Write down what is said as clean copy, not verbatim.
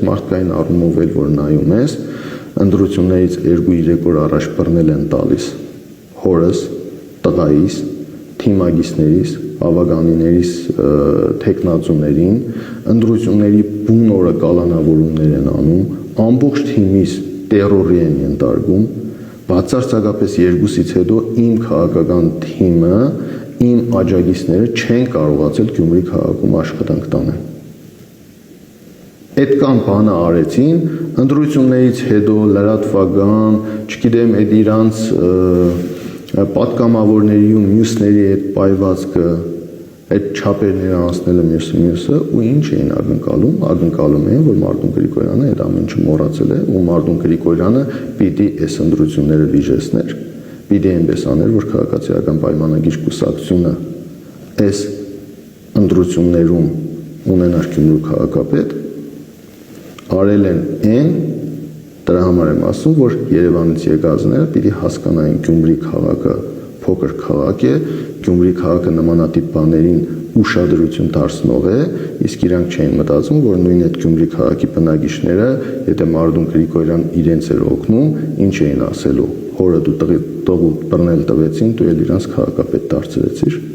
Մարդկային առումով էլ որ նայում ես, ընտրություններից 2-3 օր առաջ բռնել են տալիս հորս, տղայիս, թիմագիսներիս, ավագանիներիս թեկնածուներին, ընտրությունների բուն օրը կալանավորումներ են անում, ամբողջ թիմից տերորի են ենթարկում, բացարձակապես 2-ից հետո իմ քաղաքական թիմը, իմ աջակիցները չեն կարողացել Գյումրի քաղաքում աշխատանք տանել։ Այդքան բանը արեցին, ընտրություններից հետո լրատվական, չգիտեմ, այդ իրանց պատգամավորների ու մյուսների այդ պայվածքը, այդ չափերները անցնելը մյուսը ու ինչ էին ակնկալում էին, որ Մարտուն Գրիգորյանը այդ ամեն ինչը մոռացել է ու Մարտուն Գրիգորյանը պիտի այս ընտրությունները վիժեցներ, պիտի այնպես աներ, որ քաղաքացիական պայմանագիր կուսակցությունը այս ընտրություններում ունենար Գյումրու քաղաքապետ, արել են այն, դրա համար եմ ասում, որ Երևանից եկածները պիտի հասկանային Գյումրի քաղաքը փոքր քաղաք է, Գյումրի քաղաքը նմանատիպ բաներին ուշադրություն դարձնող է, իսկ իրանք չէին մտածում, որ նույն այդ Գյումրի քաղաքի բնակիչները, եթե Մարտուն Գրիգորյան իրենց էր օգնում, ինչ էին ասելու, հորը դու տղու բռնել տվեցին, դու էլ իրանց քաղաքապետ դարձրեցիր։